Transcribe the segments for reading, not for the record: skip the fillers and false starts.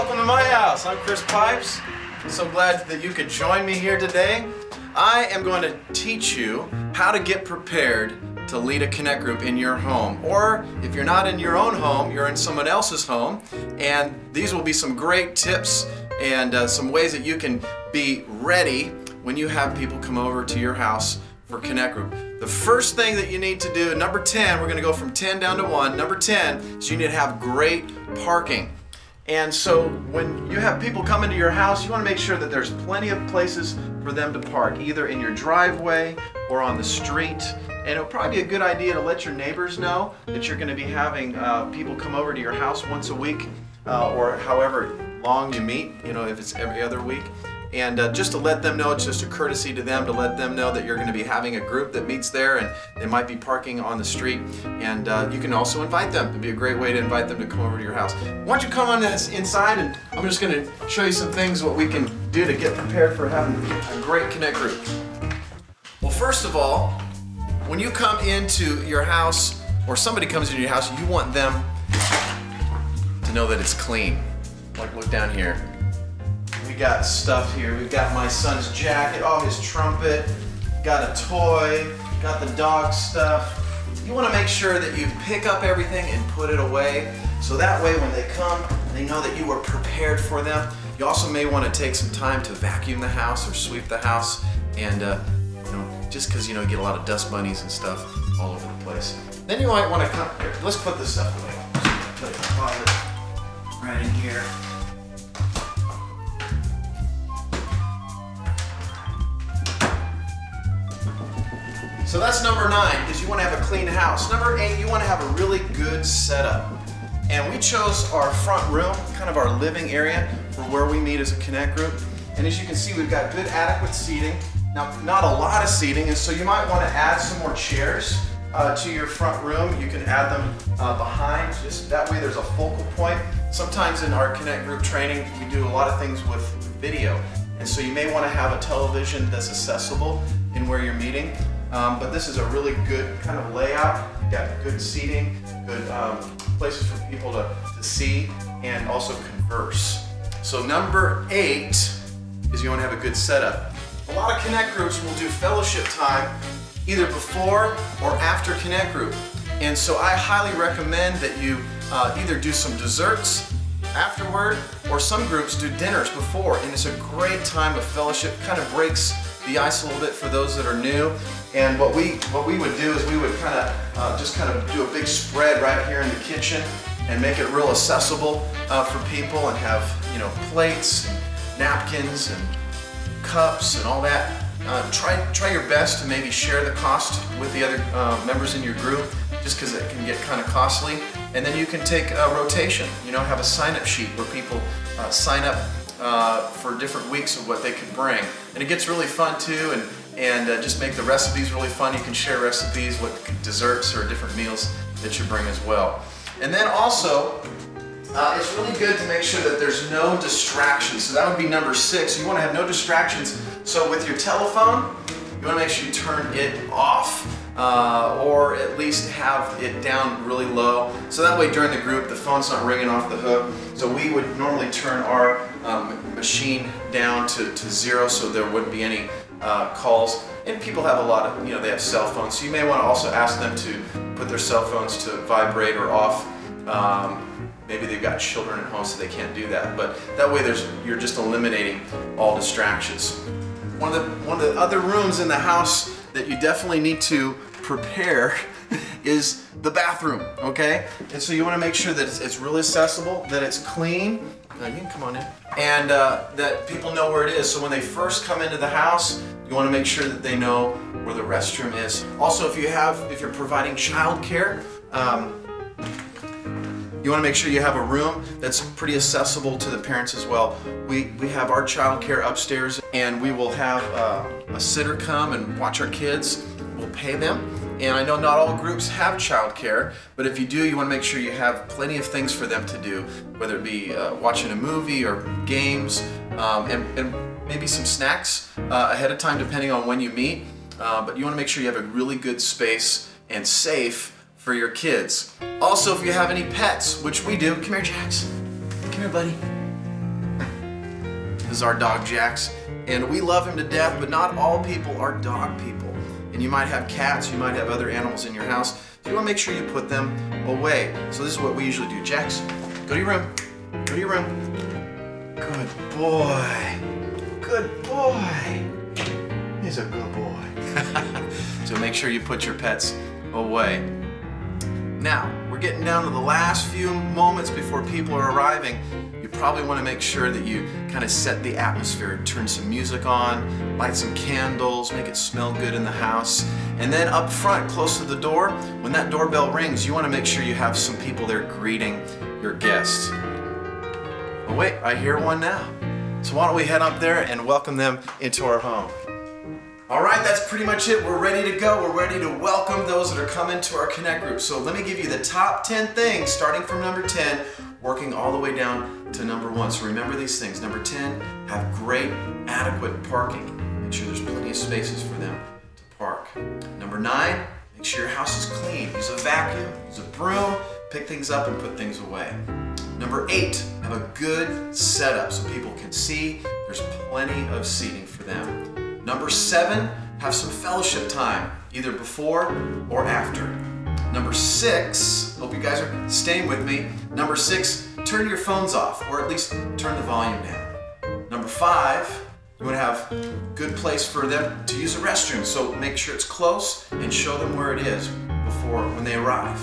Welcome to my house. I'm Chris Pipes. I'm so glad that you could join me here today. I am going to teach you how to get prepared to lead a Connect group in your home. Or if you're not in your own home, you're in someone else's home. And these will be some great tips and some ways that you can be ready when you have people come over to your house for Connect group. The first thing that you need to do, number 10, we're going to go from 10 down to 1. Number 10 is you need to have great parking. And so when you have people come into your house, you want to make sure that there's plenty of places for them to park, either in your driveway or on the street. And it'll probably be a good idea to let your neighbors know that you're going to be having people come over to your house once a week or however long you meet, you know, if it's every other week. And just to let them know, it's just a courtesy to them to let them know that you're going to be having a group that meets there and they might be parking on the street. And you can also invite them. It'd be a great way to invite them to come over to your house. Why don't you come on inside, and I'm just going to show you some things what we can do to get prepared for having a great Connect group. Well, first of all, when you come into your house or somebody comes into your house, you want them to know that it's clean. Like, look down here. We got stuff here. We've got my son's jacket, oh, his trumpet, got a toy, got the dog stuff. You want to make sure that you pick up everything and put it away, so that way when they come, they know that you were prepared for them. You also may want to take some time to vacuum the house or sweep the house, and you know, just because you get a lot of dust bunnies and stuff all over the place. Then you might want to come here. Let's put this stuff away. Put it in the closet right in here. So that's number 9, is you want to have a clean house. Number 8, you want to have a really good setup. And we chose our front room, kind of our living area, for where we meet as a Connect group. And as you can see, we've got good adequate seating. Now, not a lot of seating, and so you might want to add some more chairs to your front room. You can add them behind, just that way there's a focal point. Sometimes in our Connect group training, we do a lot of things with video. And so you may want to have a television that's accessible in where you're meeting. But this is a really good kind of layout. You've got good seating, good places for people to see and also converse. So number 8 is you want to have a good setup. A lot of Connect groups will do fellowship time either before or after Connect group. And so I highly recommend that you either do some desserts afterward, or some groups do dinners before, and it's a great time of fellowship. Kind of breaks the ice a little bit for those that are new. And what we would do is we would just do a big spread right here in the kitchen and make it real accessible for people, and have plates and napkins and cups and all that. Try your best to maybe share the cost with the other members in your group, just because it can get kind of costly. And then you can take a rotation, have a sign-up sheet where people sign up for different weeks of what they could bring. And it gets really fun too, and just make the recipes really fun. You can share recipes with desserts or different meals that you bring as well. And then also, it's really good to make sure that there's no distractions. So that would be number 6. You want to have no distractions. So with your telephone, you want to make sure you turn it off, or at least have it down really low. So that way during the group, the phone's not ringing off the hook. So we would normally turn our machine down to 0, so there wouldn't be any calls. And people have a lot of, they have cell phones, so you may want to also ask them to put their cell phones to vibrate or off. Maybe they've got children at home, so they can't do that. But that way you're just eliminating all distractions. One of the other rooms in the house that you definitely need to prepare is the bathroom, okay? And so you want to make sure that it's really accessible, that it's clean. You can come on in. And that people know where it is. So when they first come into the house, you want to make sure that they know where the restroom is. Also, if you're providing child care, you want to make sure you have a room that's pretty accessible to the parents as well. We have our child care upstairs, and we will have a sitter come and watch our kids. We'll pay them. And I know not all groups have child care, but if you do, you want to make sure you have plenty of things for them to do, whether it be watching a movie or games, and maybe some snacks ahead of time depending on when you meet. But you want to make sure you have a really good space and safe for your kids. Also, if you have any pets, which we do, come here, Jax. Come here, buddy. is our dog Jax, and we love him to death, but not all people are dog people. And you might have cats, you might have other animals in your house, so you want to make sure you put them away. So this is what we usually do. Jax, go to your room. Go to your room. Good boy. Good boy. He's a good boy. So make sure you put your pets away. Now, we're getting down to the last few moments before people are arriving. You probably want to make sure that you kind of set the atmosphere, turn some music on, light some candles, make it smell good in the house. And then up front, close to the door, when that doorbell rings, you want to make sure you have some people there greeting your guests. Oh wait, I hear one now. So why don't we head up there and welcome them into our home. All right, that's pretty much it. We're ready to go. We're ready to welcome those that are coming to our Connect group. So let me give you the top 10 things, starting from number 10, working all the way down to number 1. So remember these things. Number 10, have great, adequate parking. Make sure there's plenty of spaces for them to park. Number 9, make sure your house is clean. Use a vacuum, use a broom, pick things up and put things away. Number 8, have a good setup so people can see. There's plenty of seating for them. Number 7, have some fellowship time, either before or after. Number 6, hope you guys are staying with me. Number 6, turn your phones off, or at least turn the volume down. Number 5, you want to have a good place for them to use a restroom, so make sure it's close and show them where it is before when they arrive.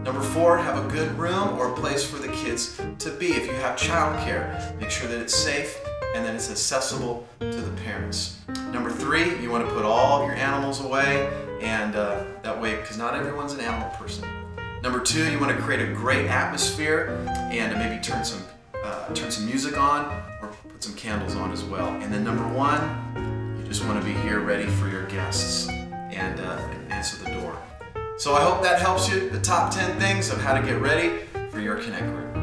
Number 4, have a good room or a place for the kids to be. If you have childcare, make sure that it's safe and that it's accessible to the parents. Number 3, you want to put all of your animals away, and that way, because not everyone's an animal person. Number 2, you want to create a great atmosphere and maybe turn some music on or put some candles on as well. And then number 1, you just want to be here ready for your guests and answer the door. So I hope that helps you, the top 10 things of how to get ready for your Connect group.